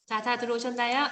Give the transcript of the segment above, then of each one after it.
자, 다 들어오셨나요?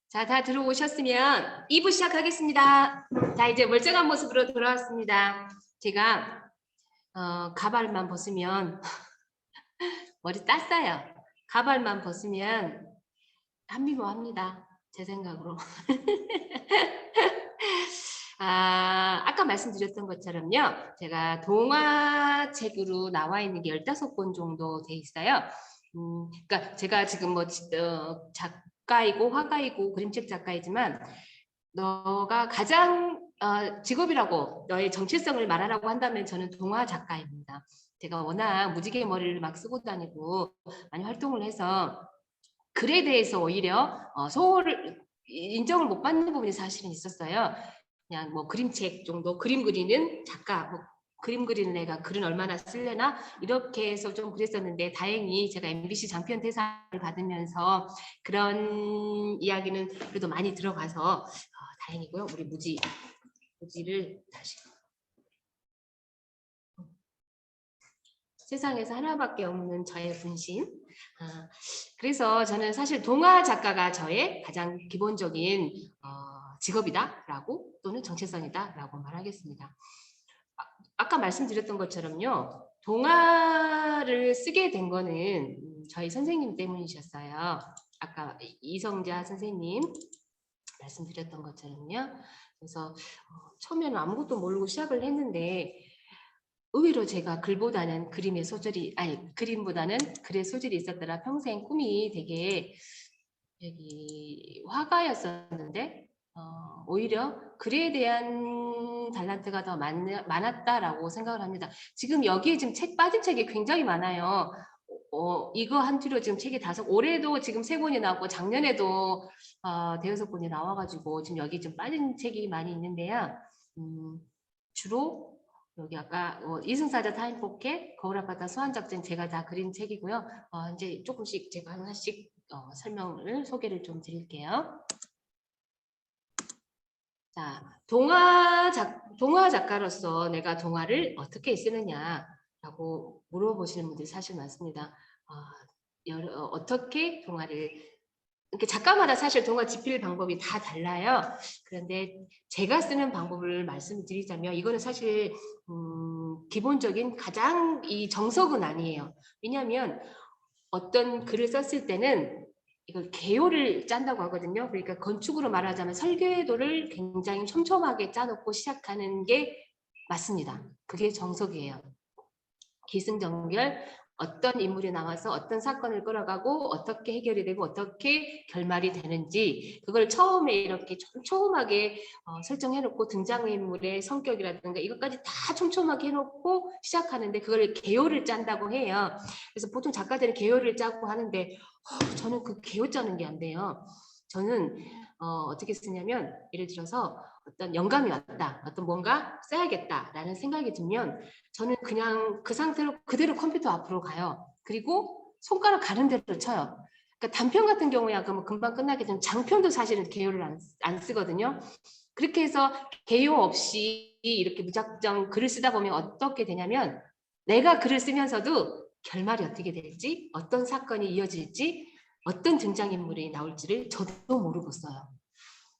자, 다 들어오셨으면 2부 시작하겠습니다. 자, 이제 멀쩡한 모습으로 돌아왔습니다. 제가 가발만 벗으면 머리 땄어요. 가발만 벗으면 한미모합니다. 제 생각으로. 아까 말씀드렸던 것처럼요. 제가 동화책으로 나와 있는 게 15권 정도 돼 있어요. 그러니까 제가 지금 뭐 작가이고 화가이고 그림책 작가이지만 너가 가장 직업이라고 너의 정체성을 말하라고 한다면 저는 동화 작가입니다. 제가 워낙 무지개 머리를 막 쓰고 다니고 많이 활동을 해서 글에 대해서 오히려 소홀을 인정을 못 받는 부분이 사실은 있었어요. 그냥 뭐 그림책 정도 그림 그리는 작가 뭐 그림 그리는 애가 글은 얼마나 쓸려나 이렇게 해서 좀 그랬었는데 다행히 제가 MBC 장편 대상을 받으면서 그런 이야기는 그래도 많이 들어가서 다행이고요. 우리 무지를 다시 세상에서 하나밖에 없는 저의 분신. 그래서 저는 사실 동화 작가가 저의 가장 기본적인 직업이다라고 또는 정체성이다라고 말하겠습니다. 아까 말씀드렸던 것처럼요. 동화를 쓰게 된 거는 저희 선생님 때문이셨어요. 아까 이성자 선생님 말씀드렸던 것처럼요. 그래서 처음에는 아무것도 모르고 시작을 했는데 의외로 제가 글보다는 그림보다는 글의 소질이 있었더라. 평생 꿈이 되게 여기 화가였었는데 오히려 글에 대한 달란트가 더 많았다라고 생각을 합니다. 지금 여기에 지금 빠진 책이 굉장히 많아요. 이거 한 뒤로 지금 책이 올해도 지금 3권이 나왔고 작년에도 5-6권이 나와가지고 지금 여기 좀 빠진 책이 많이 있는데요. 주로 여기 아까 이승사자 타임포켓, 거울아파트 수환작전 제가 다 그린 책이고요. 이제 조금씩 제가 하나씩 소개를 좀 드릴게요. 자, 동화 작가로서 내가 동화를 어떻게 쓰느냐라고 물어보시는 분들이 사실 많습니다. 어떻게 동화를 이렇게 작가마다 사실 동화 집필 방법이 다 달라요. 그런데 제가 쓰는 방법을 말씀드리자면 이거는 사실 기본적인 가장 이 정석은 아니에요. 왜냐하면 어떤 글을 썼을 때는 이걸 개요를 짠다고 하거든요. 그러니까 건축으로 말하자면 설계도를 굉장히 촘촘하게 짜놓고 시작하는 게 맞습니다. 그게 정석이에요. 기승전결 어떤 인물이 나와서 어떤 사건을 끌어가고 어떻게 해결이 되고 어떻게 결말이 되는지 그걸 처음에 이렇게 촘촘하게 설정해놓고 등장인물의 성격이라든가 이것까지 다 촘촘하게 해놓고 시작하는데 그걸 개요를 짠다고 해요. 그래서 보통 작가들이 개요를 짜고 하는데 저는 그 개요 짜는 게 안 돼요. 저는 어떻게 쓰냐면 예를 들어서 어떤 영감이 왔다. 어떤 뭔가 써야겠다라는 생각이 들면 저는 그냥 그 상태로 그대로 컴퓨터 앞으로 가요. 그리고 손가락 가는 대로 쳐요. 그러니까 단편 같은 경우야 그러면 금방 끝나게 되면 장편도 사실은 개요를 안 쓰거든요. 그렇게 해서 개요 없이 이렇게 무작정 글을 쓰다 보면 어떻게 되냐면 내가 글을 쓰면서도 결말이 어떻게 될지 어떤 사건이 이어질지 어떤 등장인물이 나올지를 저도 모르고 써요.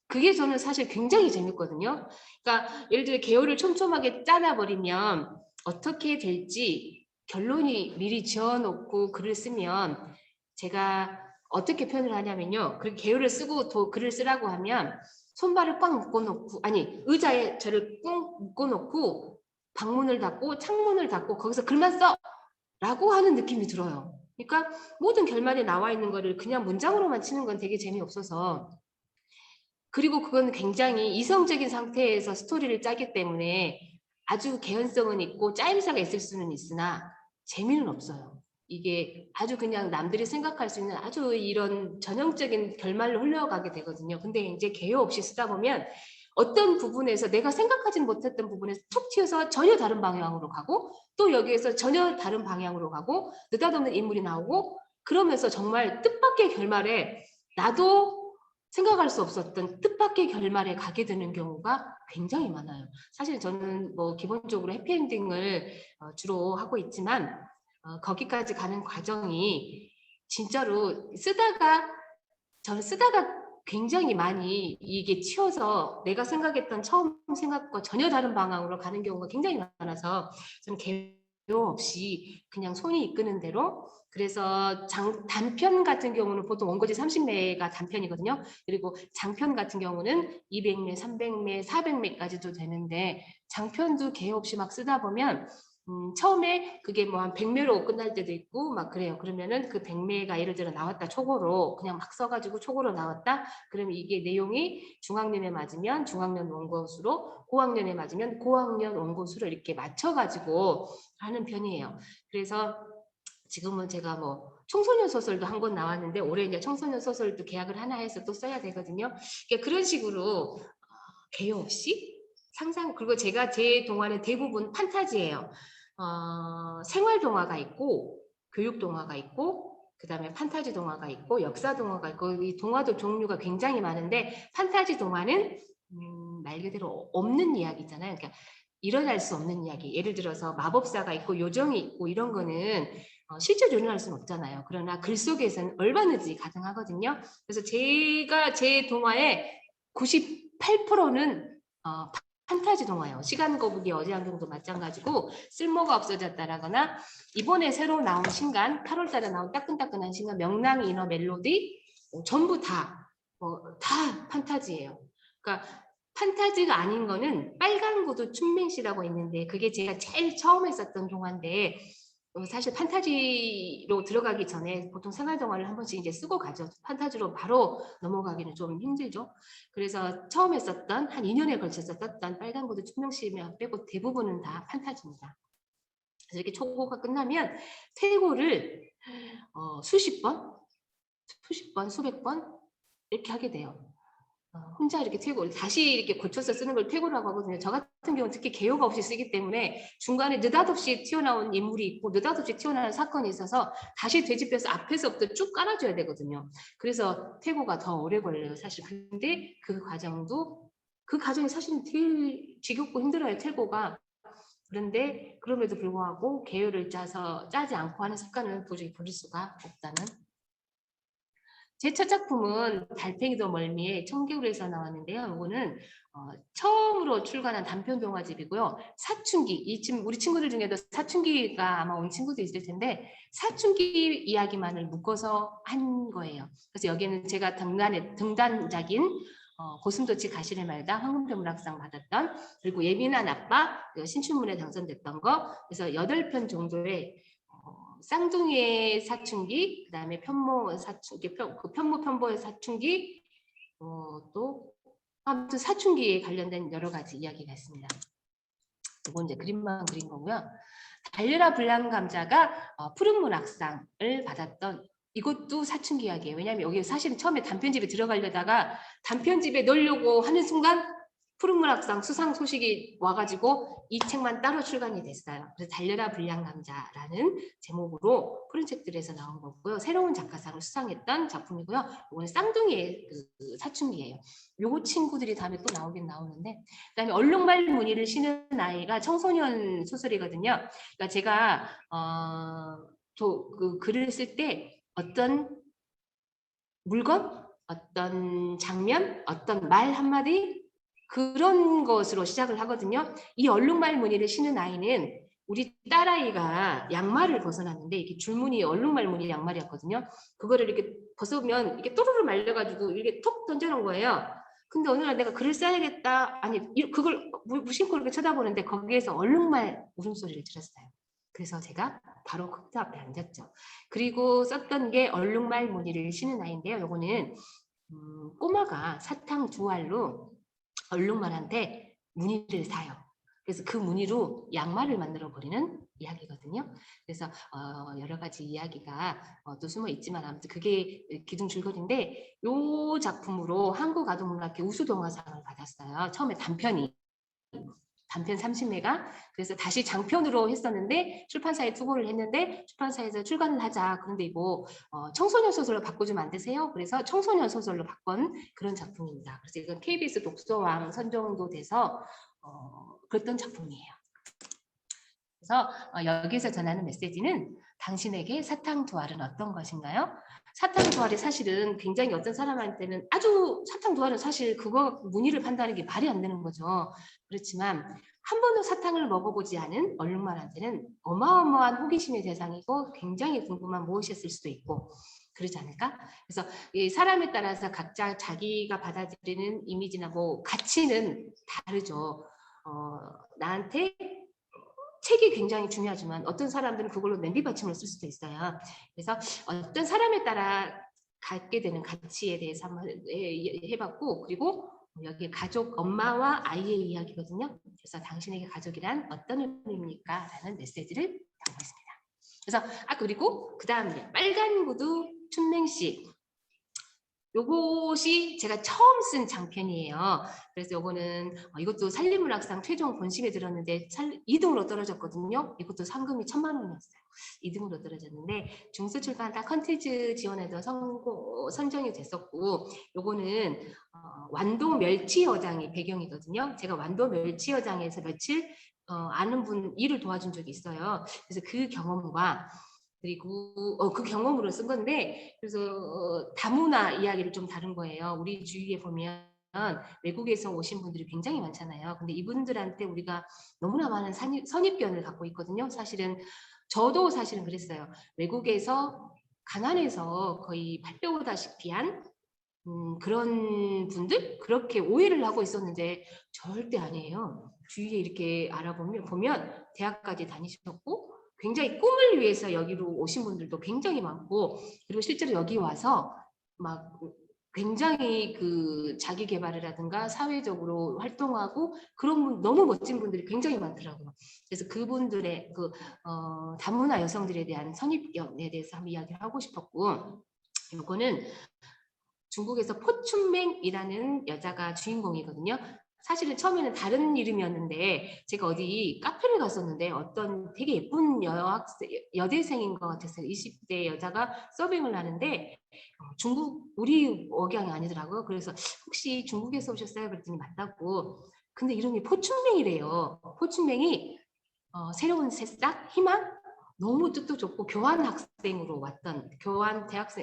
그게 저는 사실 굉장히 재밌거든요. 그러니까 예를 들어 개요를 촘촘하게 짜놔버리면 어떻게 될지 결론이 미리 지어놓고 글을 쓰면 제가 어떻게 표현을 하냐면요. 그 개요를 쓰고 글을 쓰라고 하면 손발을 꽉 묶어놓고 의자에 저를 꾹 묶어놓고 방문을 닫고 창문을 닫고 거기서 글만 써! 라고 하는 느낌이 들어요. 그러니까 모든 결말에 나와 있는 거를 그냥 문장으로만 치는 건 되게 재미없어서 그리고 그건 굉장히 이성적인 상태에서 스토리를 짜기 때문에 아주 개연성은 있고 짜임새가 있을 수는 있으나 재미는 없어요. 이게 아주 그냥 남들이 생각할 수 있는 아주 이런 전형적인 결말로 흘러가게 되거든요. 근데 이제 개요 없이 쓰다 보면 어떤 부분에서 내가 생각하지 못했던 부분에서 툭 튀어서 전혀 다른 방향으로 가고 또 여기에서 전혀 다른 방향으로 가고 느닷없는 인물이 나오고 그러면서 정말 뜻밖의 결말에 나도 생각할 수 없었던 뜻밖의 결말에 가게 되는 경우가 굉장히 많아요. 사실 저는 뭐 기본적으로 해피엔딩을 주로 하고 있지만 거기까지 가는 과정이 진짜로 저는 쓰다가 굉장히 많이 이게 튀어서 내가 생각했던 처음 생각과 전혀 다른 방향으로 가는 경우가 굉장히 많아서 저는 개요 없이 그냥 손이 이끄는 대로 그래서 단편 같은 경우는 보통 원고지 30매가 단편이거든요. 그리고 장편 같은 경우는 200매, 300매, 400매까지도 되는데 장편도 개요 없이 막 쓰다 보면 처음에 그게 뭐 한 100매로 끝날 때도 있고 막 그래요. 그러면은 그 100매가 예를 들어 나왔다 초고로 그냥 막 써가지고 초고로 나왔다. 그러면 이게 내용이 중학년에 맞으면 중학년 원고수로 고학년에 맞으면 고학년 원고수로 이렇게 맞춰가지고 하는 편이에요. 그래서 지금은 제가 뭐 청소년 소설도 한 권 나왔는데 올해 이제 청소년 소설도 계약을 하나 해서 또 써야 되거든요. 그러니까 그런 식으로 개요 없이 상상 그리고 제가 제 동화는 대부분 판타지예요. 생활 동화가 있고 교육 동화가 있고 그다음에 판타지 동화가 있고 역사 동화가 있고 이 동화도 종류가 굉장히 많은데 판타지 동화는 말 그대로 없는 이야기잖아요. 그러니까 일어날 수 없는 이야기. 예를 들어서 마법사가 있고 요정이 있고 이런 거는 실제로 일어날 수는 없잖아요. 그러나 글 속에서는 얼마든지 가능하거든요. 그래서 제가 제 동화의 98%는 판타지 동화예요. 시간 거북이 어지간경도 마찬가지고 쓸모가 없어졌다라거나 이번에 새로 나온 신간 8월달에 나온 따끈따끈한 신간 명랑 이너 멜로디 전부 다 판타지예요. 그러니까 판타지가 아닌 거는 빨간 구두 춘맹씨라고 있는데 그게 제가 제일 처음 했었던 동화인데 사실 판타지로 들어가기 전에 보통 생활동화를 한 번씩 이제 쓰고 가죠. 판타지로 바로 넘어가기는 좀 힘들죠. 그래서 처음 했었던 한 2년에 걸쳐서 썼던 빨간 구두 춘명씨면 빼고 대부분은 다 판타지입니다. 그래서 이렇게 초고가 끝나면 퇴고를 수십 번, 수백 번 이렇게 하게 돼요. 혼자 이렇게 퇴고 다시 이렇게 고쳐서 쓰는 걸 퇴고라고 하거든요. 저 같은 경우는 특히 개요가 없이 쓰기 때문에 중간에 느닷없이 튀어나온 인물이 있고 느닷없이 튀어나온 사건이 있어서 다시 되짚여서 앞에서부터 쭉 깔아줘야 되거든요. 그래서 퇴고가 더 오래 걸려요, 사실. 근데 그 과정이 사실은 제일 지겹고 힘들어요, 퇴고가. 그런데 그럼에도 불구하고 개요를 짜지 않고 하는 습관을 도저히 버릴 수가 없다는. 제 첫 작품은 달팽이도 멀미의 청개구리에서 나왔는데요. 이거는 처음으로 출간한 단편 동화집이고요. 사춘기, 우리 친구들 중에도 사춘기가 아마 온 친구도 있을 텐데 사춘기 이야기만을 묶어서 한 거예요. 그래서 여기는 제가 등단작인 고슴도치 가시를 말다 황금별문학상 받았던 그리고 예민한 아빠 신춘문예 당선됐던 거 그래서 8편 정도의 쌍둥이의 사춘기, 그다음에 편모 사춘기, 편모 편보의 사춘기, 또 아무튼 사춘기에 관련된 여러 가지 이야기가 있습니다. 이건 이제 그림만 그린 거고요. 달려라 불량 감자가 푸른 문학상을 받았던 이것도 사춘기 이야기예요. 왜냐하면 여기 사실은 처음에 단편집에 들어가려다가 단편집에 넣으려고 하는 순간 푸른 문학상 수상 소식이 와가지고 이 책만 따로 출간이 됐어요. 그래서 달려라 불량 감자라는 제목으로 푸른 책들에서 나온 거고요. 새로운 작가상을 수상했던 작품이고요. 이거는 쌍둥이의 그 사춘기예요. 요 친구들이 다음에 또 나오긴 나오는데 그다음에 얼룩말 무늬를 신은 아이가 청소년 소설이거든요. 그러니까 제가 그 글을 쓸 때 어떤 물건, 어떤 장면, 어떤 말 한마디 그런 것으로 시작을 하거든요. 이 얼룩말 무늬를 신은 아이는 우리 딸아이가 양말을 벗어났는데 이게 줄무늬 얼룩말 무늬 양말이었거든요. 그거를 이렇게 벗으면 이렇게 또르르 말려가지고 이렇게 톡 던져놓은 거예요. 근데 어느 날 내가 글을 써야겠다. 아니 그걸 무심코 이렇게 쳐다보는데 거기에서 얼룩말 울음소리를 들었어요. 그래서 제가 바로 컴퓨터 앞에 앉았죠. 그리고 썼던 게 얼룩말 무늬를 신은 아이인데요. 요거는 꼬마가 사탕 2알로 얼룩말한테 무늬를 사요. 그래서 그 무늬로 양말을 만들어 버리는 이야기거든요. 그래서 여러 가지 이야기가 또 숨어 있지만 아무튼 그게 기둥 줄거리인데 이 작품으로 한국아동문학회 우수동화상을 받았어요. 처음에 단편 30매가 그래서 다시 장편으로 했었는데 출판사에 투고를 했는데 출판사에서 출간을 하자. 그런데 이거 청소년 소설로 바꿔주면 안 되세요? 그래서 청소년 소설로 바꾼 그런 작품입니다. 그래서 이건 KBS 독서왕 선정도 돼서 그랬던 작품이에요. 그래서 여기서 전하는 메시지는 당신에게 사탕 2알은 어떤 것인가요? 사탕 2알이 사실은 굉장히 어떤 사람한테는 아주 사탕 2알은 사실 그거 무늬를 판다는 게 말이 안 되는 거죠. 그렇지만 한 번도 사탕을 먹어보지 않은 얼룩말한테는 어마어마한 호기심의 대상이고 굉장히 궁금한 무엇이었을 수도 있고 그러지 않을까? 그래서 이 사람에 따라서 각자 자기가 받아들이는 이미지나 뭐 가치는 다르죠. 나한테 책이 굉장히 중요하지만 어떤 사람들은 그걸로 냄비 받침을 쓸 수도 있어요. 그래서 어떤 사람에 따라 갖게 되는 가치에 대해서 한번 해봤고 그리고 여기 가족 엄마와 아이의 이야기거든요. 그래서 당신에게 가족이란 어떤 의미입니까? 라는 메시지를 담고 있습니다. 그래서 그리고 그 다음에 빨간 구두 춘맹씨 요것이 제가 처음 쓴 장편이에요. 그래서 요거는 이것도 산림문학상 최종 본심에 들었는데 2등으로 떨어졌거든요. 이것도 상금이 1000만 원이었어요. 2등으로 떨어졌는데 중수출판사 컨텐츠 지원에도 선정이 됐었고 요거는 완도 멸치여장이 배경이거든요. 제가 완도 멸치여장에서 며칠 아는 분 일을 도와준 적이 있어요. 그래서 그 경험과 그리고 그 경험으로 쓴 건데 그래서 다문화 이야기를 좀 다룬 거예요. 우리 주위에 보면 외국에서 오신 분들이 굉장히 많잖아요. 근데 이분들한테 우리가 너무나 많은 선입견을 갖고 있거든요. 사실은 저도 사실은 그랬어요. 외국에서 가난해서 거의 팔려오다시피 한 그런 분들 그렇게 오해를 하고 있었는데 절대 아니에요. 주위에 이렇게 보면 대학까지 다니셨고 굉장히 꿈을 위해서 여기로 오신 분들도 굉장히 많고 그리고 실제로 여기 와서 막 굉장히 그 자기 개발이라든가 사회적으로 활동하고 그런 분 너무 멋진 분들이 굉장히 많더라고요. 그래서 그분들의 그 다문화 여성들에 대한 선입견에 대해서 한번 이야기를 하고 싶었고 이거는 중국에서 포춘맹이라는 여자가 주인공이거든요. 사실은 처음에는 다른 이름이었는데 제가 어디 카페를 갔었는데 어떤 되게 예쁜 여대생인 것 같았어요. 20대 여자가 서빙을 하는데 중국 우리 억양이 아니더라고요. 그래서 혹시 중국에서 오셨어요? 그랬더니 맞다고. 근데 이름이 포춘맹이래요. 포춘맹이 새로운 새싹, 희망, 너무 뜻도 좋고 교환 학생으로 왔던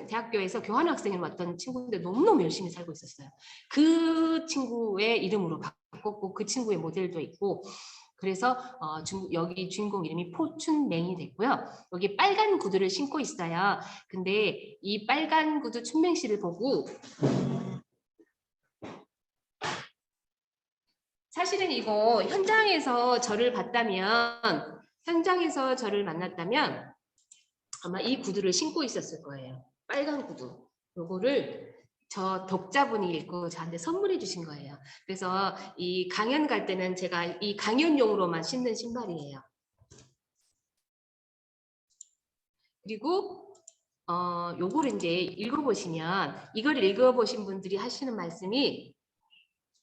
대학교에서 교환 학생으로 왔던 친구인데 너무너무 열심히 살고 있었어요. 그 친구의 이름으로 바꿨고 그 친구의 모델도 있고 그래서 여기 주인공 이름이 포춘맹이 됐고요. 여기 빨간 구두를 신고 있어요. 근데 이 빨간 구두 춘맹 씨를 보고 사실은 이거 현장에서 저를 만났다면 아마 이 구두를 신고 있었을 거예요. 빨간 구두. 요거를 저 독자분이 읽고 저한테 선물해 주신 거예요. 그래서 이 강연 갈 때는 제가 이 강연용으로만 신는 신발이에요. 그리고 요거를 이제 읽어보시면 이걸 읽어보신 분들이 하시는 말씀이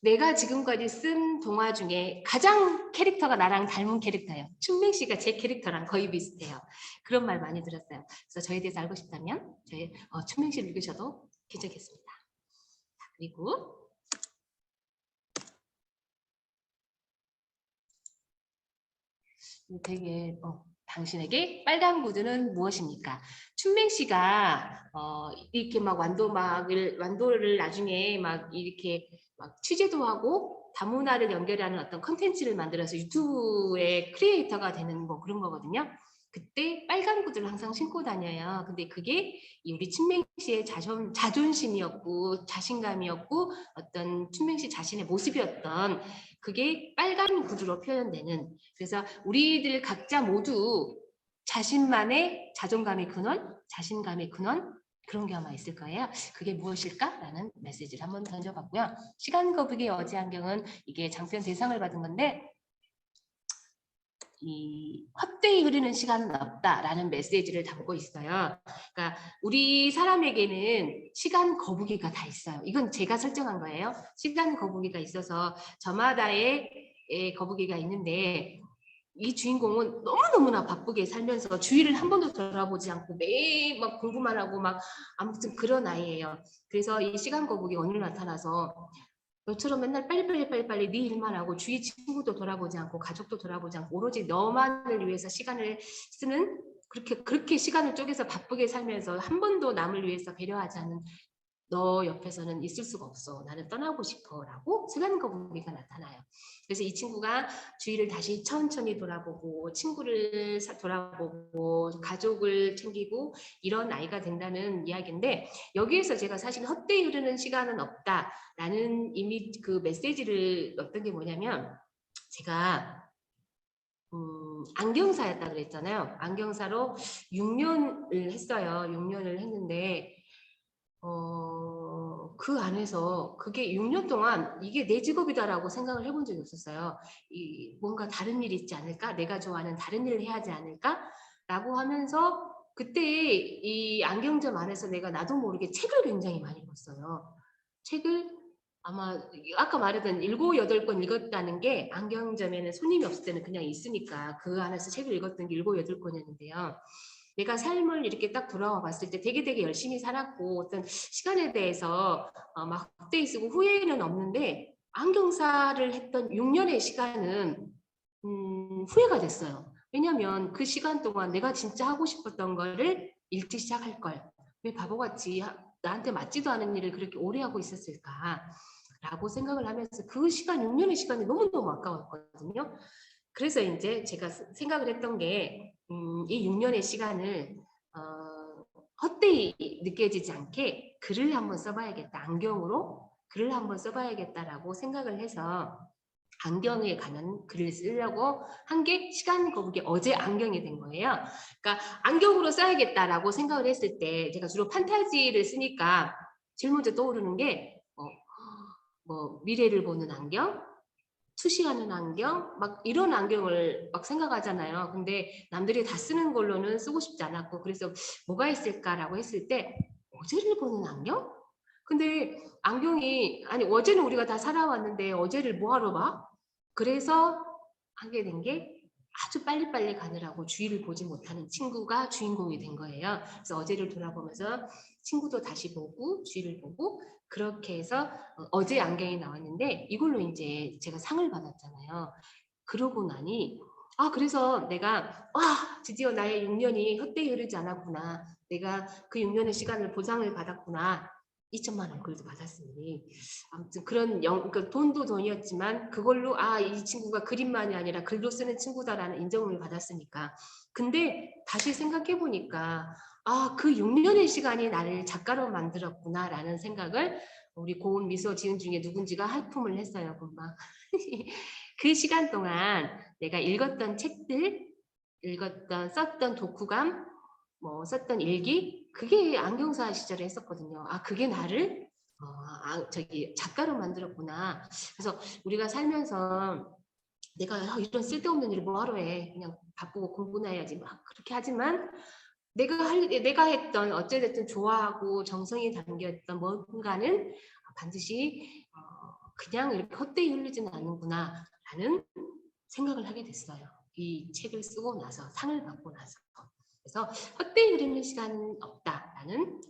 내가 지금까지 쓴 동화 중에 가장 캐릭터가 나랑 닮은 캐릭터예요. 춘맹 씨가 제 캐릭터랑 거의 비슷해요. 그런 말 많이 들었어요. 그래서 저에 대해서 알고 싶다면 저희 춘맹 씨를 읽으셔도 괜찮겠습니다. 그리고 되게 당신에게 빨간 구두는 무엇입니까? 춘맹 씨가 이렇게 막 완도를 나중에 막 이렇게 막 취재도 하고 다문화를 연결하는 어떤 컨텐츠를 만들어서 유튜브의 크리에이터가 되는 뭐 그런 거거든요. 그때 빨간 구두를 항상 신고 다녀요. 근데 그게 우리 춘맹 씨의 자존심이었고 자신감이었고 어떤 춘맹 씨 자신의 모습이었던 그게 빨간 구두로 표현되는 그래서 우리들 각자 모두 자신만의 자존감의 근원, 자신감의 근원, 그런 게 아마 있을 거예요. 그게 무엇일까라는 메시지를 한번 던져봤고요. 시간 거북이 어제 안경은 이게 장편 대상을 받은 건데 이 헛되이 흐르는 시간은 없다라는 메시지를 담고 있어요. 그러니까 우리 사람에게는 시간 거북이가 다 있어요. 이건 제가 설정한 거예요. 시간 거북이가 있어서 저마다의 거북이가 있는데 이 주인공은 너무너무나 바쁘게 살면서 주위를 한 번도 돌아보지 않고 매일 막 공부만 하고 막 아무튼 그런 아이예요. 그래서 이 시간 거북이 오늘 나타나서 너처럼 맨날 빨리 네 일만 하고 주위 친구도 돌아보지 않고 가족도 돌아보지 않고 오로지 너만을 위해서 시간을 쓰는 그렇게 시간을 쪼개서 바쁘게 살면서 한 번도 남을 위해서 배려하지 않는 너 옆에서는 있을 수가 없어. 나는 떠나고 싶어. 라고 시간 거북이가 나타나요. 그래서 이 친구가 주위를 다시 천천히 돌아보고 친구를 돌아보고 가족을 챙기고 이런 아이가 된다는 이야기인데 여기에서 제가 사실 헛되이 흐르는 시간은 없다라는 이미 그 메시지를 넣었던 게 뭐냐면 제가 안경사였다 그랬잖아요. 안경사로 6년을 했어요. 6년을 했는데 그 안에서 그게 6년 동안 이게 내 직업이다라고 생각을 해본 적이 없었어요. 뭔가 다른 일이 있지 않을까? 내가 좋아하는 다른 일을 해야 하지 않을까? 라고 하면서 그때 이 안경점 안에서 내가 나도 모르게 책을 굉장히 많이 봤어요. 책을 아마 아까 말했던 7, 8권 읽었다는 게 안경점에는 손님이 없을 때는 그냥 있으니까 그 안에서 책을 읽었던 게 7, 8권이었는데요. 내가 삶을 이렇게 딱 돌아와 봤을 때 되게 열심히 살았고 어떤 시간에 대해서 막 헛되이 쓰고 후회는 없는데 안경사를 했던 6년의 시간은 후회가 됐어요. 왜냐하면 그 시간 동안 내가 진짜 하고 싶었던 거를 읽기 시작할 걸. 왜 바보같이 나한테 맞지도 않은 일을 그렇게 오래 하고 있었을까? 라고 생각을 하면서 그 시간, 6년의 시간이 너무너무 아까웠거든요. 그래서 이제 제가 생각을 했던 게 이 6년의 시간을 헛되이 느껴지지 않게 글을 한번 써봐야겠다. 안경으로 글을 한번 써봐야겠다라고 생각을 해서 안경에 관한 글을 쓰려고 한 게 시간 거북이 어제 안경이 된 거예요. 그러니까 안경으로 써야겠다라고 생각을 했을 때 제가 주로 판타지를 쓰니까 제일 먼저 떠오르는 게 뭐 미래를 보는 안경, 투시하는 안경, 막 이런 안경을 막 생각하잖아요. 근데 남들이 다 쓰는 걸로는 쓰고 싶지 않았고 그래서 뭐가 있을까라고 했을 때 어제를 보는 안경? 근데 안경이 아니 어제는 우리가 다 살아왔는데 어제를 뭐하러 봐? 그래서 하게 된 게 아주 빨리빨리 가느라고 주위를 보지 못하는 친구가 주인공이 된 거예요. 그래서 어제를 돌아보면서 친구도 다시 보고 주위를 보고 그렇게 해서 어제 안경이 나왔는데 이걸로 이제 제가 상을 받았잖아요. 그러고 나니 그래서 내가 드디어 나의 6년이 헛되이 흐르지 않았구나. 내가 그 6년의 시간을 보상을 받았구나. 2천만 원 그래도 받았으니 아무튼 그런 그러니까 돈도 돈이었지만 그걸로 이 친구가 그림만이 아니라 글도 쓰는 친구다라는 인정을 받았으니까. 근데 다시 생각해 보니까 그 6년의 시간이 나를 작가로 만들었구나라는 생각을 우리 고운 미소 지은 중에 누군지가 하품을 했어요, 금방. 그 시간 동안 내가 읽었던 책들, 썼던 독후감, 뭐 썼던 일기, 그게 안경사 시절에 했었거든요. 그게 나를 저기 작가로 만들었구나. 그래서 우리가 살면서 내가 이런 쓸데없는 일을 뭐하러 해? 그냥 바쁘고 공부나 해야지. 막 그렇게 하지만 내가 했던 어찌됐든 좋아하고 정성이 담겨있던 뭔가는 반드시 그냥 이렇게 헛되이 흘리지는 않는구나 라는 생각을 하게 됐어요. 이 책을 쓰고 나서 상을 받고 나서. 그래서 헛되이 흐르는 시간은 없다라는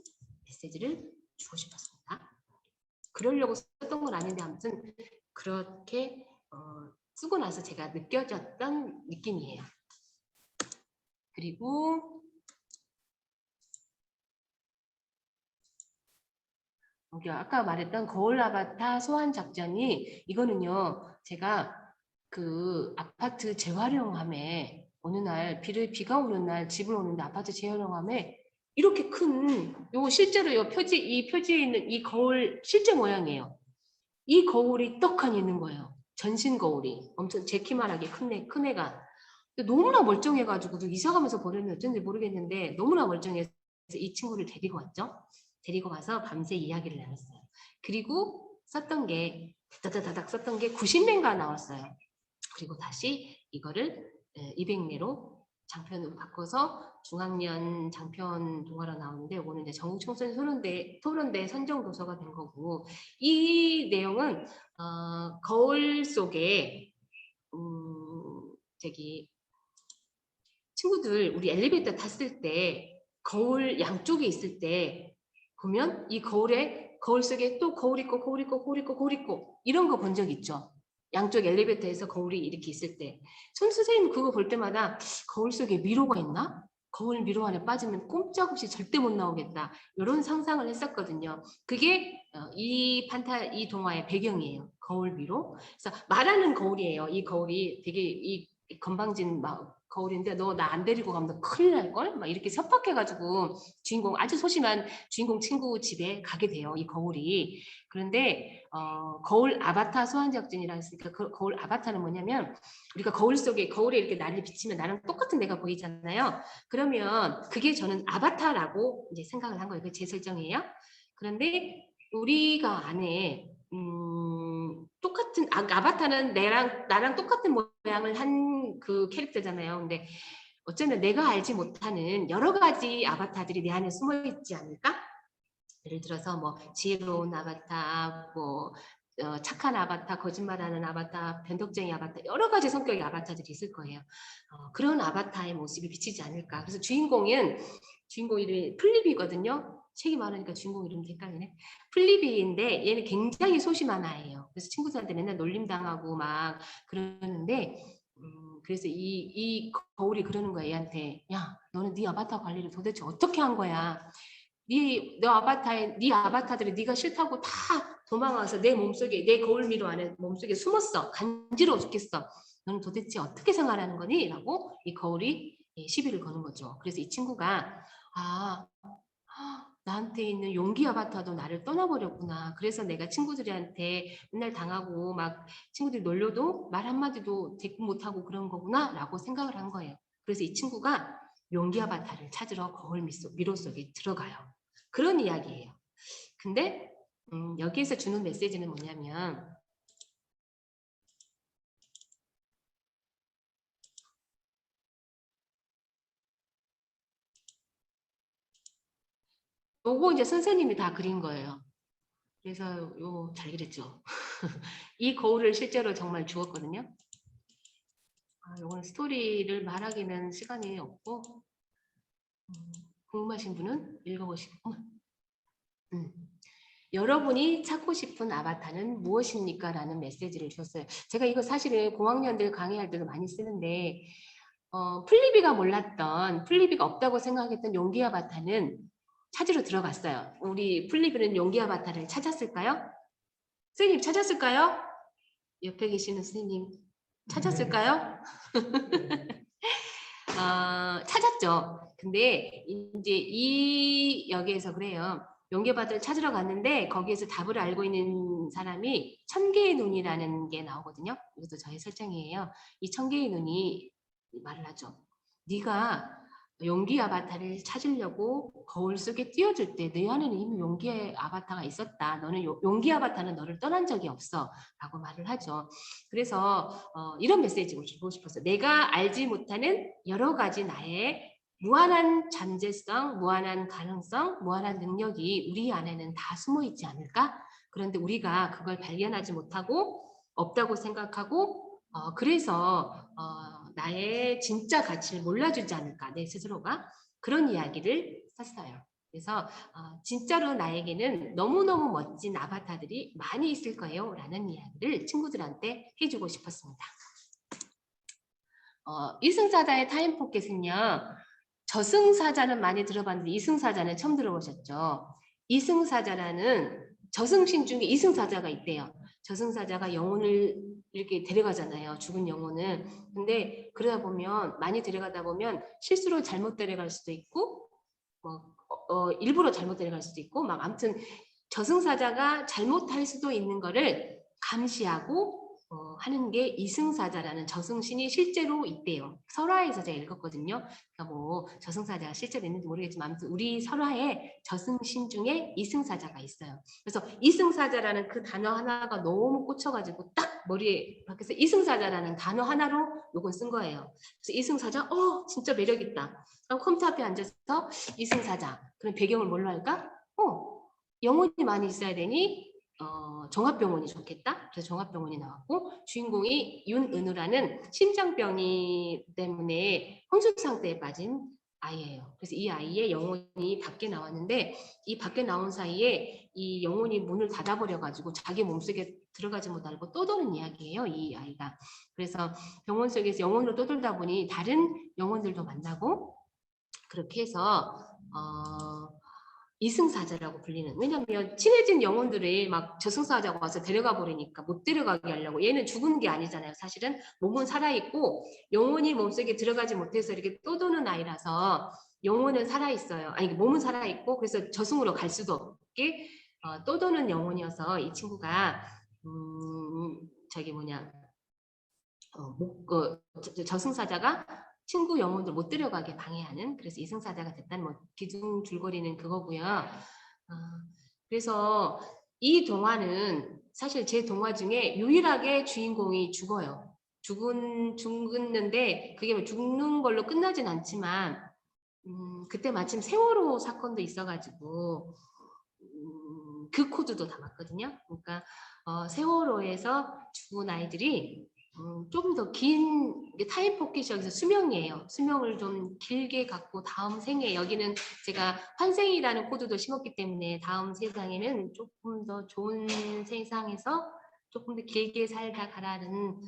메시지를 주고 싶었습니다. 그러려고 썼던 건 아닌데 아무튼 그렇게 쓰고 나서 제가 느껴졌던 느낌이에요. 그리고 아까 말했던 거울 아바타 소환 작전이 이거는요. 제가 그 아파트 재활용함에 어느 날 비가 오는 날 집을 오는데 아파트 재활용함에 이렇게 큰 요거 실제로 이 표지에 있는 이 거울 실제 모양이에요. 이 거울이 떡하니 있는 거예요. 전신 거울이 엄청 제 키만하게 큰 애가 너무나 멀쩡해가지고 이사 가면서 버렸는지 어쩐지 모르겠는데 너무나 멀쩡해서 이 친구를 데리고 왔죠. 데리고 가서 밤새 이야기를 나눴어요. 그리고 썼던 게 다다다닥 썼던 게 90매가 나왔어요. 그리고 다시 이거를 200매로 장편으로 바꿔서 중학년 장편 동화로 나오는데 이거는 이제 전국청소년 토론대 선정 도서가 된 거고, 이 내용은 거울 속에 저기 친구들 우리 엘리베이터 탔을 때 거울 양쪽에 있을 때 보면 이 거울 속에 또 거울 있고 거울 있고 거울 있고 거울 있고 이런 거 본 적 있죠. 양쪽 엘리베이터에서 거울이 이렇게 있을 때 선생님 그거 볼 때마다 거울 속에 미로가 있나? 거울 미로 안에 빠지면 꼼짝없이 절대 못 나오겠다. 이런 상상을 했었거든요. 그게 이 동화의 배경이에요. 거울 미로. 그래서 말하는 거울이에요. 이 거울이 되게 이 건방진 거울인데 너 나 안 데리고 가면 너 큰일 날걸? 막 이렇게 협박해가지고 주인공 아주 소심한 주인공 친구 집에 가게 돼요. 이 거울이. 그런데 거울 아바타 소환작전이라 했으니까 그 거울 아바타는 뭐냐면 우리가 거울에 이렇게 나를 비치면 나랑 똑같은 내가 보이잖아요. 그러면 그게 저는 아바타라고 이제 생각을 한 거예요. 그게 제 설정이에요. 그런데 우리가 안에 똑같은 아바타는 나랑 똑같은 모양을 한 그 캐릭터잖아요. 근데 어쩌면 내가 알지 못하는 여러 가지 아바타들이 내 안에 숨어 있지 않을까? 예를 들어서 뭐 지혜로운 아바타, 뭐 착한 아바타, 거짓말하는 아바타, 변덕쟁이 아바타, 여러 가지 성격의 아바타들이 있을 거예요. 그런 아바타의 모습이 비치지 않을까. 그래서 주인공 이름이 플리비거든요. 책이 많으니까 주인공 이름 헷갈리네. 플리비인데 얘는 굉장히 소심한 아이예요. 그래서 친구들한테 맨날 놀림당하고 막 그러는데 그래서 이 거울이 그러는 거야 얘한테. 야, 너는 네 아바타 관리를 도대체 어떻게 한 거야? 네 아바타들이 네가 싫다고 다 도망와서 내 몸속에, 내 거울 미로 안에 몸속에 숨었어. 간지러워 죽겠어. 너는 도대체 어떻게 생활하는 거니? 라고 이 거울이 시비를 거는 거죠. 그래서 이 친구가 나한테 있는 용기 아바타도 나를 떠나버렸구나. 그래서 내가 친구들한테 맨날 당하고 막 친구들이 놀려도 말 한마디도 대꾸 못하고 그런 거구나 라고 생각을 한 거예요. 그래서 이 친구가 용기 아바타를 찾으러 거울 미로 속에 들어가요. 그런 이야기예요. 근데 여기에서 주는 메시지는 뭐냐면 요거 이제 선생님이 다 그린 거예요. 그래서 잘 그렸죠. 이 거울을 실제로 정말 주었거든요. 요건 스토리를 말하기는 시간이 없고 궁금하신 분은 읽어보시고 여러분이 찾고 싶은 아바타는 무엇입니까? 라는 메시지를 줬어요. 제가 이거 사실은 공학년들 강의할 때도 많이 쓰는데 플리비가 몰랐던, 플리비가 없다고 생각했던 용기 아바타는 찾으러 들어갔어요. 우리 플리비는 용기 아바타를 찾았을까요? 선생님 찾았을까요? 옆에 계시는 선생님 찾았을까요? 찾았죠. 근데 이제 이 여기에서 그래요. 용기 아바타를 찾으러 갔는데 거기에서 답을 알고 있는 사람이 1000개의 눈이라는 게 나오거든요. 이것도 저의 설정이에요. 이 1000개의 눈이 말을 하죠. 네가 용기 아바타를 찾으려고 거울 속에 띄워줄 때 내 안에는 이미 용기의 아바타가 있었다. 너는 용기 아바타는 너를 떠난 적이 없어. 라고 말을 하죠. 그래서 이런 메시지를 주고 싶었어요. 내가 알지 못하는 여러 가지 나의 무한한 잠재성, 무한한 가능성, 무한한 능력이 우리 안에는 다 숨어 있지 않을까? 그런데 우리가 그걸 발견하지 못하고 없다고 생각하고 그래서 나의 진짜 가치를 몰라주지 않을까, 내 스스로가. 그런 이야기를 썼어요. 그래서 진짜로 나에게는 너무너무 멋진 아바타들이 많이 있을 거예요 라는 이야기를 친구들한테 해주고 싶었습니다. 이승사자의 타임포켓은요, 저승사자는 많이 들어봤는데 이승사자는 처음 들어보셨죠? 이승사자라는 저승신 중에 이승사자가 있대요. 저승사자가 영혼을 이렇게 데려가잖아요. 죽은 영혼을. 근데 그러다 보면, 많이 데려가다 보면 실수로 잘못 데려갈 수도 있고 일부러 잘못 데려갈 수도 있고 막 아무튼 저승사자가 잘못할 수도 있는 거를 감시하고 하는 게 이승사자라는 저승신이 실제로 있대요. 설화에서 제가 읽었거든요. 그러니까 뭐 저승사자가 실제로 있는지 모르겠지만 아무튼 우리 설화에 저승신 중에 이승사자가 있어요. 그래서 이승사자라는 그 단어 하나가 너무 꽂혀가지고 딱 머리에 박혀서 이승사자라는 단어 하나로 요걸 쓴 거예요. 그래서 이승사자, 진짜 매력 있다. 그럼 컴퓨터 앞에 앉아서 이승사자. 그럼 배경을 뭘로 할까? 영혼이 많이 있어야 되니 종합병원이 좋겠다. 그래서 종합병원이 나왔고 주인공이 윤은우라는 심장병이 때문에 혼수 상태에 빠진 아이예요. 그래서 이 아이의 영혼이 밖에 나왔는데 이 밖에 나온 사이에 이 영혼이 문을 닫아버려가지고 자기 몸속에 들어가지 못하고 떠도는 이야기예요. 이 아이가. 그래서 병원 속에서 영혼으로 떠돌다 보니 다른 영혼들도 만나고 그렇게 해서 이승사자라고 불리는. 왜냐하면 친해진 영혼들이 막 저승사자가 와서 데려가 버리니까 못 데려가게 하려고. 얘는 죽은 게 아니잖아요. 사실은 몸은 살아있고 영혼이 몸속에 들어가지 못해서 이렇게 떠도는 아이라서 영혼은 살아있어요. 아니 몸은 살아있고 그래서 저승으로 갈 수도 없게 떠도는 영혼이어서 이 친구가 저기 뭐냐 저승사자가 친구 영혼들 못 들어가게 방해하는, 그래서 이승사자가 됐다는 뭐 기둥 줄거리는 그거고요. 그래서 이 동화는 사실 제 동화 중에 유일하게 주인공이 죽어요. 죽었는데 그게 뭐 죽는 걸로 끝나진 않지만 그때 마침 세월호 사건도 있어가지고 그 코드도 담았거든요. 그러니까 세월호에서 죽은 아이들이 조금 더 긴 타임 포켓이 여기서 수명이에요. 수명을 좀 길게 갖고 다음 생에, 여기는 제가 환생이라는 코드도 심었기 때문에 다음 세상에는 조금 더 좋은 세상에서 조금 더 길게 살다 가라는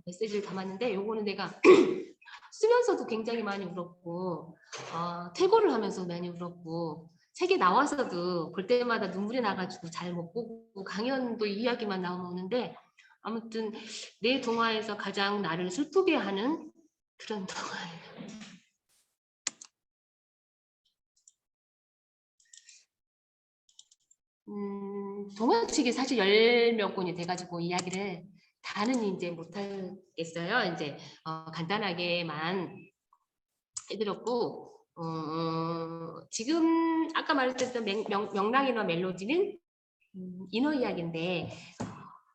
메시지를 담았는데, 요거는 내가 쓰면서도 굉장히 많이 울었고 퇴고를 하면서 많이 울었고 책에 나와서도 볼 때마다 눈물이 나가지고 잘 못 보고 강연도 이야기만 나오면 오는데, 아무튼 내 동화에서 가장 나를 슬프게 하는 그런 동화예요. 동화책이 사실 10몇 권이 돼가지고 이야기를 다는 이제 못하겠어요. 이제 간단하게만 해드렸고 지금 아까 말했던 명랑이너 멜로디는 인어 이야기인데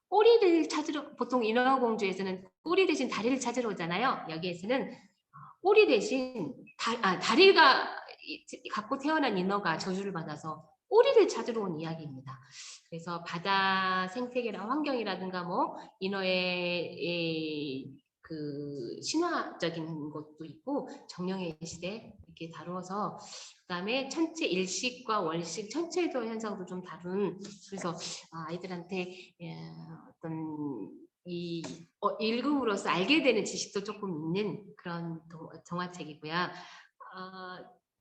꼬리를 찾으러, 보통 인어공주에서는 꼬리 대신 다리를 찾으러 오잖아요. 여기에서는 꼬리 대신 다리가 갖고 태어난 인어가 저주를 받아서 꼬리를 찾으러 온 이야기입니다. 그래서 바다 생태계나 환경이라든가 뭐 인어의 그 신화적인 것도 있고 정령의 시대 이렇게 다루어서, 그다음에 천체 일식과 월식 천체도 현상도 좀 다룬, 그래서 아이들한테 어떤 이 읽음으로써 알게 되는 지식도 조금 있는 그런 동화책이고요.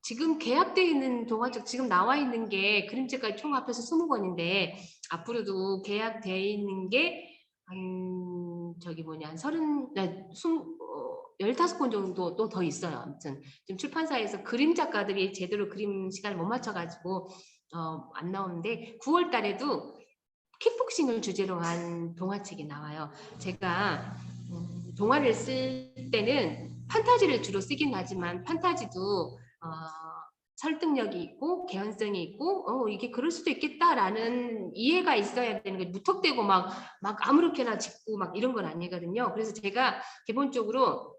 지금 계약되어 있는 동화책 지금 나와 있는 게 그림책까지 총 합해서 20권인데 앞으로도 계약되어 있는 게 한 저기 뭐냐 한 15권 정도 또 더 있어요. 아무튼 지금 출판사에서 그림 작가들이 제대로 그림 시간을 못 맞춰가지고 안 나오는데 9월 달에도 킥복싱을 주제로 한 동화책이 나와요. 제가 동화를 쓸 때는 판타지를 주로 쓰긴 하지만 판타지도 설득력이 있고 개연성이 있고 이게 그럴 수도 있겠다라는 이해가 있어야 되는 게, 무턱대고 막 아무렇게나 짓고 막 이런 건 아니거든요. 그래서 제가 기본적으로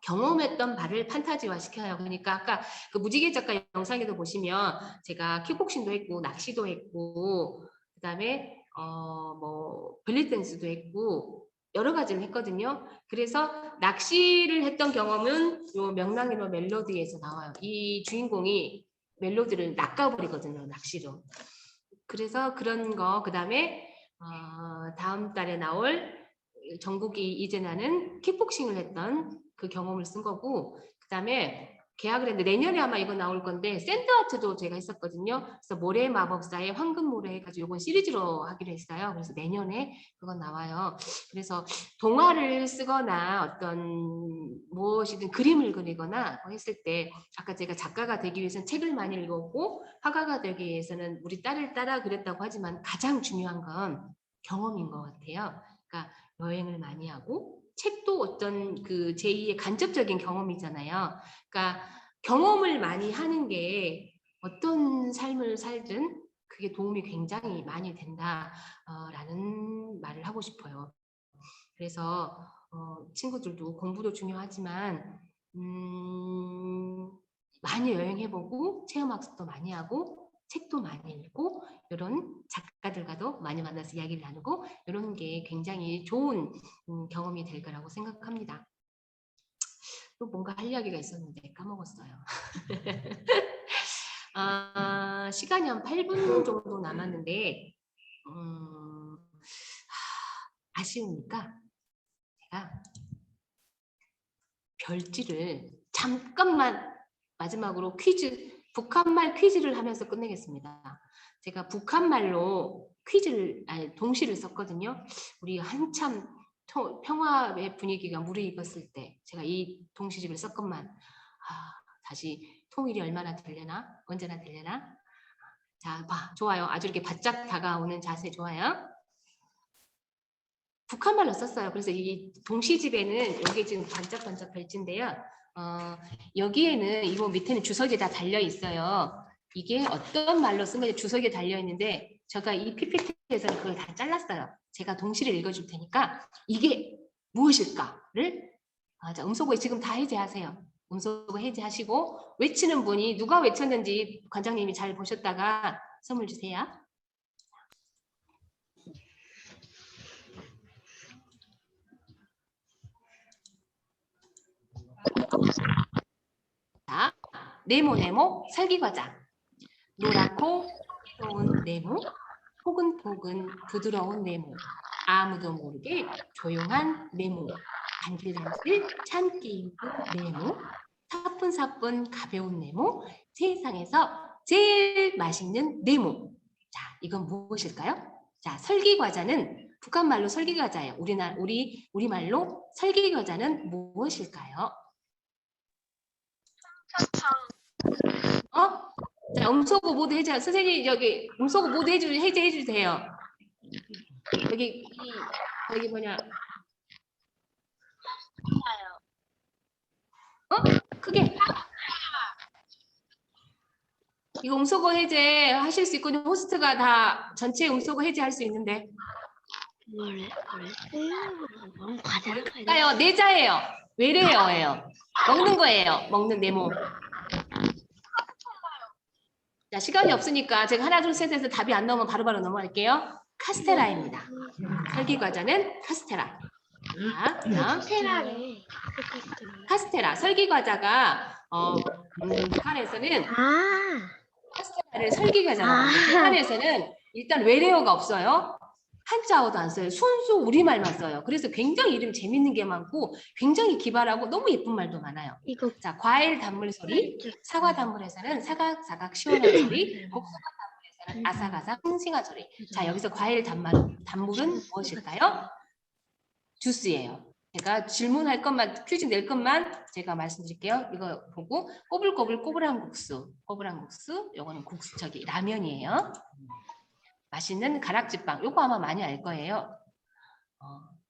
경험했던 바를 판타지화 시켜요. 그러니까 아까 그 무지개 작가 영상에도 보시면 제가 킥복싱도 했고 낚시도 했고 그다음에 뭐 벨리댄스도 했고 여러 가지를 했거든요. 그래서 낚시를 했던 경험은 요 명랑이너 멜로디에서 나와요. 이 주인공이 멜로디를 낚아버리거든요, 낚시로. 그래서 그런 거, 그다음에 다음 달에 나올 정국이 이제 나는 킥복싱을 했던 그 경험을 쓴 거고, 그다음에 계약을 했는데 내년에 아마 이거 나올 건데 샌드아트도 제가 했었거든요. 그래서 모래 마법사의 황금 모래 해가지고 이건 시리즈로 하기로 했어요. 그래서 내년에 그건 나와요. 그래서 동화를 쓰거나 어떤 무엇이든 그림을 그리거나 했을 때 아까 제가 작가가 되기 위해서는 책을 많이 읽었고 화가가 되기 위해서는 우리 딸을 따라 그랬다고 하지만 가장 중요한 건 경험인 것 같아요. 그러니까 여행을 많이 하고 책도 어떤 그 제2의 간접적인 경험이잖아요. 그러니까 경험을 많이 하는 게 어떤 삶을 살든 그게 도움이 굉장히 많이 된다라는 말을 하고 싶어요. 그래서 친구들도 공부도 중요하지만 많이 여행해보고 체험학습도 많이 하고 책도 많이 읽고 이런 작가들과도 많이 만나서 이야기를 나누고 이런 게 굉장히 좋은 경험이 될 거라고 생각합니다. 또 뭔가 할 이야기가 있었는데 까먹었어요. 시간이 한 8분 정도 남았는데 아쉬우니까 제가 별지를 잠깐만 마지막으로 퀴즈, 북한말 퀴즈를 하면서 끝내겠습니다. 제가 북한말로 퀴즈를, 아니, 동시를 썼거든요. 우리 한참 평화의 분위기가 무르익었을 때 제가 이 동시집을 썼건만 다시 통일이 얼마나 되려나? 언제나 되려나? 자, 좋아요. 아주 이렇게 바짝 다가오는 자세 좋아요. 북한말로 썼어요. 그래서 이 동시집에는 여기 지금 반짝반짝 별지인데요. 여기에는 이거 밑에는 주석이 다 달려 있어요. 이게 어떤 말로 쓴 건지 주석이 달려 있는데 제가 이 PPT에서는 그걸 다 잘랐어요. 제가 동시를 읽어줄 테니까 이게 무엇일까를 자, 음소거 지금 다 해제하세요. 음소거 해제하시고 외치는 분이 누가 외쳤는지 관장님이 잘 보셨다가 선물 주세요. 자, 네모네모 설기과자. 노랗고 귀여운 네모, 포근포근 부드러운 네모, 아무도 모르게 조용한 네모, 반질반질 참기 힘든 네모, 사뿐사뿐 가벼운 네모, 세상에서 제일 맛있는 네모. 자, 이건 무엇일까요? 자, 설기과자는 북한말로 설기과자예요. 우리말로 설기과자는 무엇일까요? 자, 음소거 모두 해제. 선생님 여기 음소거 모두 해제해 주세요. 여기 뭐냐? 크게. 이거 음소거 해제 하실 수 있거든요. 호스트가 다 전체 음소거 해제할 수 있는데. 뭘까요? 내자예요. 외래어예요. 먹는 거예요. 먹는 네모. 자, 시간이 없으니까 제가 하나 둘 셋 해서 답이 안 나오면 바로바로 넘어갈게요. 카스테라입니다. 설기과자는 카스테라. 자, 다음. 카스테라. 설기과자가 북한에서는 카스테라를 설기과자라고 하는데 북한에서는 일단 외래어가 없어요. 한자어도 안 써요. 순수 우리말만 써요. 그래서 굉장히 이름 재밌는 게 많고 굉장히 기발하고 너무 예쁜 말도 많아요. 자, 과일 단물 소리, 사과 단물에서는 사각사각 시원한 소리, 복숭아 단물에서는 아삭아삭 싱싱한 소리. 자, 여기서 과일 단물은 무엇일까요? 주스예요. 제가 질문할 것만, 퀴즈 낼 것만 제가 말씀드릴게요. 이거 보고 꼬불꼬불 꼬불한 국수, 요거는 국수, 라면이에요. 맛있는 가락지빵, 요거 아마 많이 알 거예요.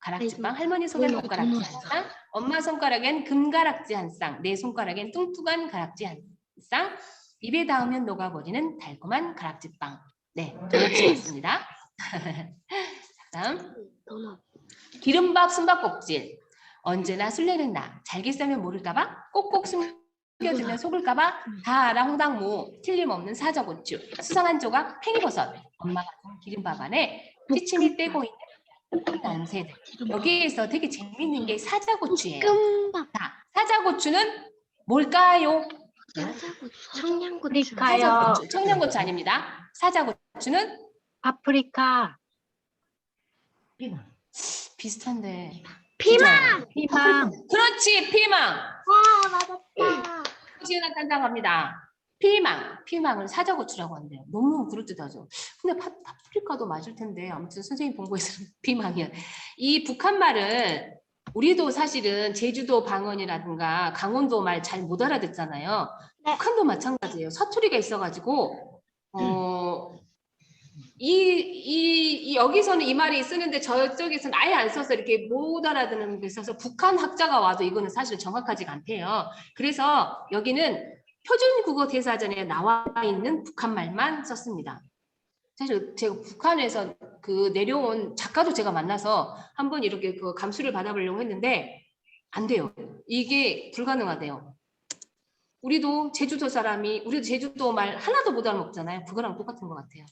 가락지빵, 할머니 손에 손가락지 한 쌍, 엄마 손가락엔 금가락지 한 쌍, 내 손가락엔 뚱뚱한 가락지 한 쌍, 입에 닿으면 녹아버리는 달콤한 가락지빵. 네, 도넛이 맞습니다. 다음. 기름밥 숨바꼭질. 언제나 술래는 나. 잘게 싸면 모를까봐 꼭꼭 숨겨두면 속을까봐 다 알아 홍당무. 틀림없는 사저고추. 수상한 조각 팽이버섯. 엄마가 준 기름밥 안에 피침이 떼고 있는 난새들. 여기에서 되게 재밌는 게 사자고추예요. 자, 사자고추는 뭘까요? 청양고추일까요? 청양고추 아닙니다. 사자고추는 파프리카. 비슷한데. 피망. 그렇지, 피망. 와, 맞았다. 시은아 단장합니다. 피망을 사자고추라고 한대요. 너무 그럴듯하죠. 근데 파프리카도 맞을 텐데 아무튼 선생님 본 거에서는 피망이야. 이 북한말은 우리도 사실은 제주도 방언이라든가 강원도 말 잘 못 알아듣잖아요. 네. 북한도 마찬가지예요. 사투리가 있어가지고 여기서는 이 말이 쓰는데 저쪽에서는 아예 안 써서 이렇게 못 알아듣는 게 있어서 북한 학자가 와도 이거는 사실 정확하지가 않대요. 그래서 여기는 표준국어 대사전에 나와 있는 북한 말만 썼습니다. 사실 제가 북한에서 그 내려온 작가도 제가 만나서 한번 이렇게 그 감수를 받아보려고 했는데 안 돼요. 이게 불가능하대요. 우리도 제주도 사람이 우리도 제주도 말 하나도 못 알아먹잖아요. 그거랑 똑같은 것 같아요.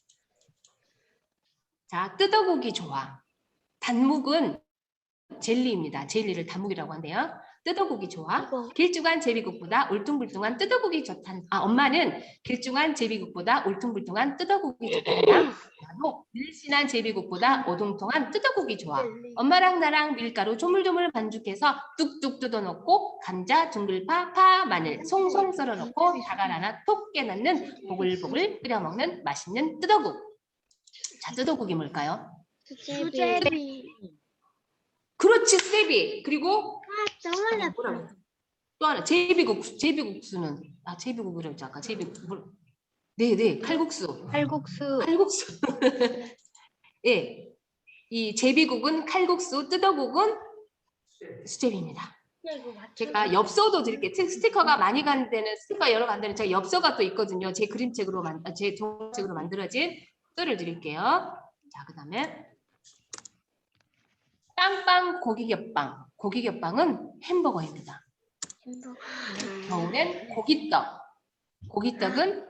자, 뜯어보기 좋아. 단묵은 젤리입니다. 젤리를 단묵이라고 한대요. 뜯어보기 좋아. 길쭉한 제비국보다 울퉁불퉁한 뜯어보기 좋단. 엄마는 길쭉한 제비국보다 울퉁불퉁한 뜯어보기 좋단다. 나도 늘씬한 제비국보다 오동통한 뜯어보기 좋아. 엄마랑 나랑 밀가루 조물조물 반죽해서 뚝뚝 뜯어놓고 감자, 둥글파, 파, 마늘 송송 썰어놓고 다갈 하나 톡 깨넣는 보글보글 끓여먹는 맛있는 뜯어국. 자, 뜯어국이 뭘까요? 수제비. 그렇지, 세비. 그리고 정말 뭐라고? 또 하나 제비국수. 제비국수는 제비국이라고 했죠. 아까 제비국. 네, 칼국수. 칼국수. 칼국수. 예. 이 제비국은 칼국수, 뜯어국은 수제비입니다. 제가 엽서도 드릴게요. 스티커가 많이 간 데는 스티커 여러 간 데는 제가 엽서가 또 있거든요. 제 그림책으로 제 동책으로 만들어진 엽서를 드릴게요. 자, 그다음에 빵빵 고기겹빵. 고기겹빵은 햄버거입니다. 겨울엔 고기떡. 고기떡은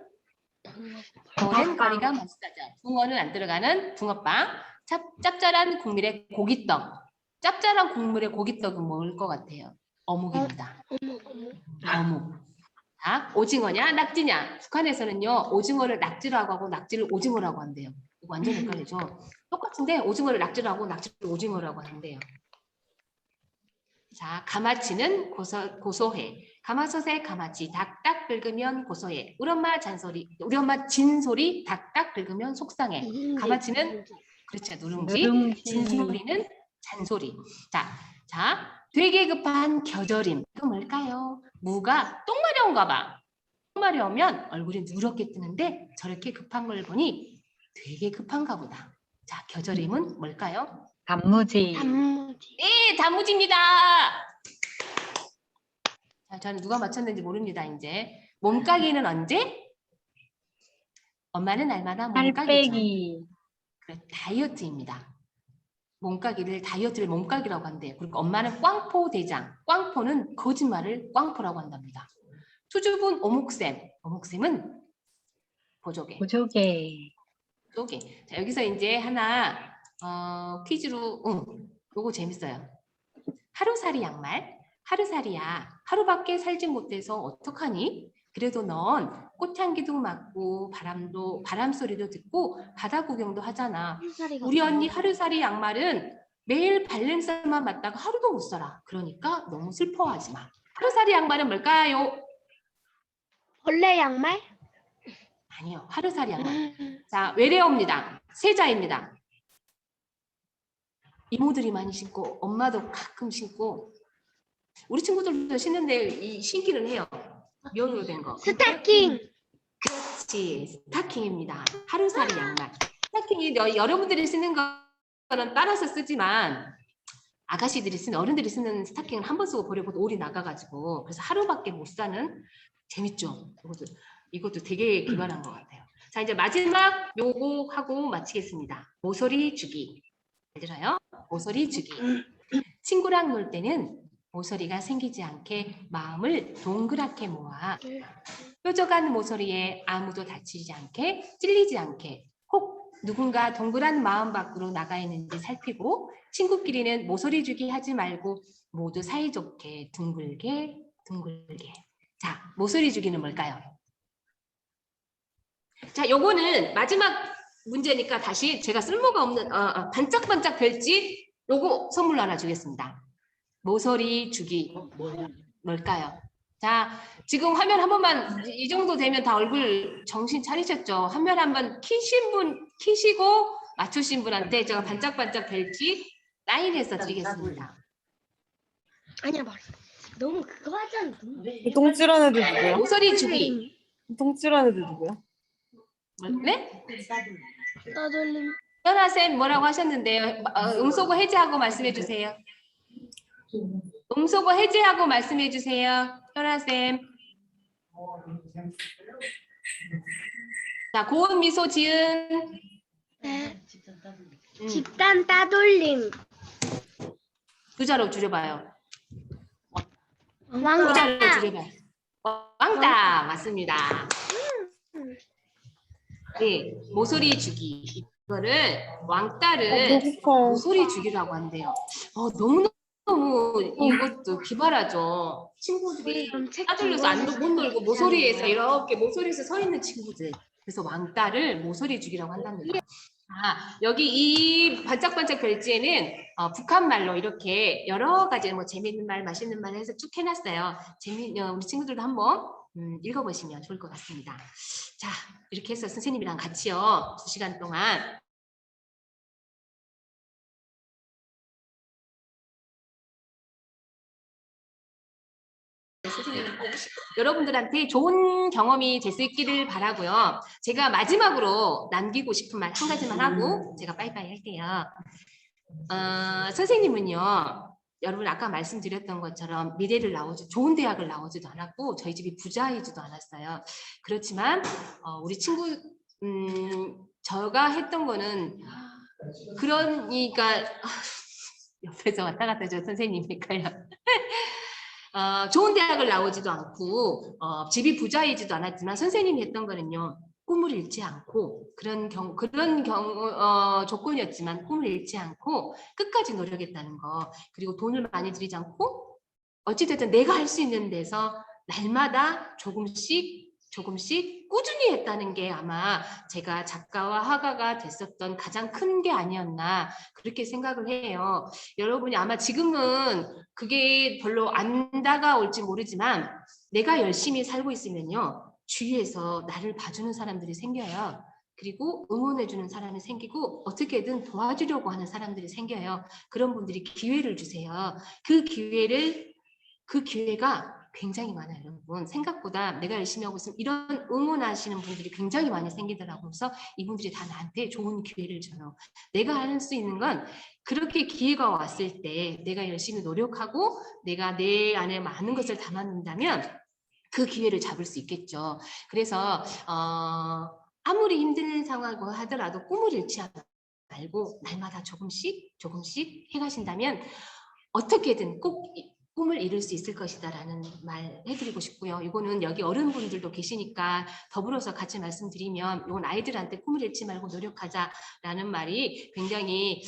겨울엔 거리가 맛있다죠. 붕어는 안 들어가는 붕어빵. 짭짤한 국물의 고기떡. 짭짤한 국물의 고기떡은 뭘 것 같아요? 어묵입니다. 어묵. 자, 오징어냐 낙지냐. 북한에서는요 오징어를 낙지라고 하고 낙지를 오징어라고 한대요. 이거 완전 헷갈리죠. 똑같은데 오징어를 낙지라고 낙지를 오징어라고 한대요. 자, 가마치는 고소해. 가마솥에 가마치 닭딱 긁으면 고소해. 우리 엄마 잔소리, 우리 엄마 진소리 닭딱 긁으면 속상해. 가마치는 그렇죠, 누룽지. 진소리는 잔소리. 자, 되게 급한 겨절임. 이거 뭘까요? 무가 똥 마려운가 봐. 똥 마려우면 얼굴이 누렇게 뜨는데 저렇게 급한 걸 보니 되게 급한가 보다. 자, 겨절임은 뭘까요? 단무지. 네, 단무지입니다. 자, 저는 누가 맞췄는지 모릅니다. 이제 몸가기는 언제? 엄마는 날마다 몸가기죠. 살빼기. 그래, 다이어트입니다. 몸가기를 다이어트를 몸가기라고 한대요. 그리고 엄마는 꽝포 대장. 꽝포는 거짓말을 꽝포라고 한답니다. 수줍은 오목쌤. 오목쌤은 보조개. 보조개. 보조개. 자, 여기서 이제 하나 퀴즈로 요거 재밌어요. 하루살이 양말. 하루살이야. 하루밖에 살지 못해서 어떡하니? 그래도 넌 꽃향기도 맡고 바람 소리도 듣고 바다 구경도 하잖아. 우리 언니 하루살이 양말은 매일 발냄새만 맡다가 하루도 못 살아. 그러니까 너무 슬퍼하지 마. 하루살이 양말은 뭘까요? 벌레 양말? 아니요. 하루살이 양말. 자, 외래어입니다. 세자입니다. 이모들이 많이 신고 엄마도 가끔 신고 우리 친구들도 신는데 신기는 해요. 면으로 된 거. 스타킹. 그렇지. 스타킹입니다. 하루살이 양말. 스타킹이 여러분들이 쓰는 거는 따라서 쓰지만 아가씨들이 쓰는 어른들이 쓰는 스타킹은 한 번 쓰고 버리고 올이 나가가지고 그래서 하루밖에 못 사는 재밌죠. 이것도 되게 기발한 것 같아요. 자, 이제 마지막 요거 하고 마치겠습니다. 모서리 주기. 잘 들어요? 모서리 주기. 친구랑 놀 때는 모서리가 생기지 않게 마음을 동그랗게 모아 뾰족한 모서리에 아무도 다치지 않게 찔리지 않게 혹 누군가 동그란 마음 밖으로 나가 있는지 살피고 친구끼리는 모서리 주기 하지 말고 모두 사이좋게 둥글게 둥글게. 자, 모서리 주기는 뭘까요? 자, 요거는 마지막 문제니까 다시 제가 쓸모가 없는 반짝반짝 별지 요거 선물로 하나 주겠습니다. 모서리 주기 뭘까요? 자, 지금 화면 한 번만 이 정도 되면 다 얼굴 정신 차리셨죠? 화면 한번 키시고 맞추신 분한테 제가 반짝반짝 별지 사인해서 드리겠습니다. 아니야 말해. 너무 그거 하잖아. 똥줄한 애들 누구야? 모서리 주기. 똥줄한 애들 누구야? 네? 따돌림. 현아쌤 뭐라고 하셨는데요? 음소거 해제하고 말씀해 주세요. 음소거 해제하고 말씀해 주세요. 현아쌤. 자, 고운 미소 지은. 네. 음, 집단 따돌림. 두 자로 줄여봐요. 두 왕따. 자로 줄여봐요. 왕따 맞습니다. 네, 모서리 주기. 이거를 왕따를 모서리 주기라고 한대요. 너무너무 이것도 기발하죠. 친구들이 따돌려서 못 놀고 모서리에서 이렇게 모서리에서 서 있는 친구들. 그래서 왕따를 모서리 주기라고 한답니다. 여기 이 반짝반짝 별지에는 북한 말로 이렇게 여러 가지 뭐 재미있는 말, 맛있는 말 해서 쭉 해놨어요. 우리 친구들도 한번 읽어보시면 좋을 것 같습니다. 자, 이렇게 해서 선생님이랑 같이요 2시간 동안 선생님 여러분들한테 좋은 경험이 될 수 있기를 바라고요. 제가 마지막으로 남기고 싶은 말 한 가지만 하고 제가 빠이빠이 할게요. 선생님은요. 여러분 아까 말씀드렸던 것처럼 미래를 나오지 좋은 대학을 나오지도 않았고 저희 집이 부자이지도 않았어요. 그렇지만 우리 친구 제가 했던 거는 그러니까 옆에서 왔다 갔다 저 선생님이니까요. 좋은 대학을 나오지도 않고 집이 부자이지도 않았지만 선생님이 했던 거는요. 꿈을 잃지 않고 그런 조건이었지만 꿈을 잃지 않고 끝까지 노력했다는 거. 그리고 돈을 많이 들이지 않고 어찌됐든 내가 할 수 있는 데서 날마다 조금씩 꾸준히 했다는 게 아마 제가 작가와 화가가 됐었던 가장 큰 게 아니었나 그렇게 생각을 해요. 여러분이 아마 지금은 그게 별로 안 다가올지 모르지만 내가 열심히 살고 있으면요. 주위에서 나를 봐주는 사람들이 생겨요. 그리고 응원해주는 사람이 생기고 어떻게든 도와주려고 하는 사람들이 생겨요. 그런 분들이 기회를 주세요. 그 기회가 굉장히 많아요, 여러분. 생각보다 내가 열심히 하고 있으면 이런 응원하시는 분들이 굉장히 많이 생기더라고요. 그래서 이분들이 다 나한테 좋은 기회를 줘요. 내가 할 수 있는 건 그렇게 기회가 왔을 때 내가 열심히 노력하고 내가 내 안에 많은 것을 담아놓는다면 그 기회를 잡을 수 있겠죠. 그래서 아무리 힘든 상황이고 하더라도 꿈을 잃지 말고 날마다 조금씩 해가신다면 어떻게든 꼭 꿈을 이룰 수 있을 것이다라는 말 해드리고 싶고요. 이거는 여기 어른분들도 계시니까 더불어서 같이 말씀드리면 이건 아이들한테 꿈을 잃지 말고 노력하자라는 말이 굉장히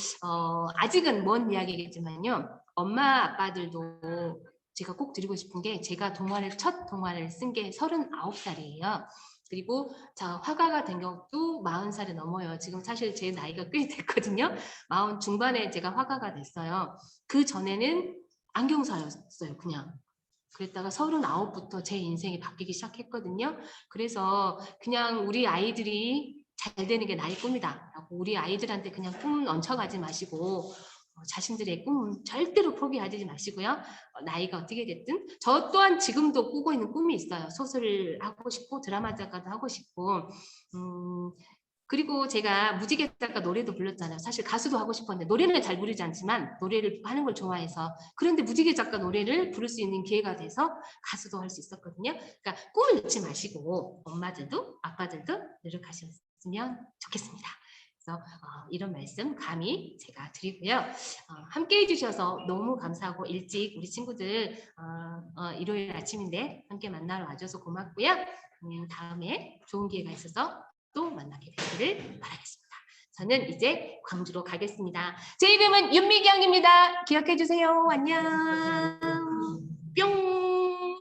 아직은 먼 이야기겠지만요. 엄마 아빠들도 제가 꼭 드리고 싶은 게 제가 첫 동화를 쓴 게 39살이에요. 그리고 화가가 된 경우도 40살이 넘어요. 지금 사실 제 나이가 꽤 됐거든요. 40 중반에 제가 화가가 됐어요. 그 전에는 안경사였어요, 그냥. 그랬다가 39부터 제 인생이 바뀌기 시작했거든요. 그래서 그냥 우리 아이들이 잘 되는 게 나의 꿈이다. 라고 우리 아이들한테 그냥 꿈 얹혀가지 마시고 자신들의 꿈 절대로 포기하지 마시고요. 나이가 어떻게 됐든 저 또한 지금도 꾸고 있는 꿈이 있어요. 소설을 하고 싶고 드라마 작가도 하고 싶고 그리고 제가 무지개 작가 노래도 불렀잖아요. 사실 가수도 하고 싶었는데 노래는 잘 부르지 않지만 노래를 하는 걸 좋아해서 그런데 무지개 작가 노래를 부를 수 있는 기회가 돼서 가수도 할 수 있었거든요. 그러니까 꿈을 잃지 마시고 엄마들도 아빠들도 노력하셨으면 좋겠습니다. 그래서 이런 말씀 감히 제가 드리고요. 함께 해주셔서 너무 감사하고 일찍 우리 친구들 일요일 아침인데 함께 만나러 와줘서 고맙고요. 다음에 좋은 기회가 있어서 또 만나게 되기를 바라겠습니다. 저는 이제 광주로 가겠습니다. 제 이름은 윤미경입니다. 기억해 주세요. 안녕. 뿅.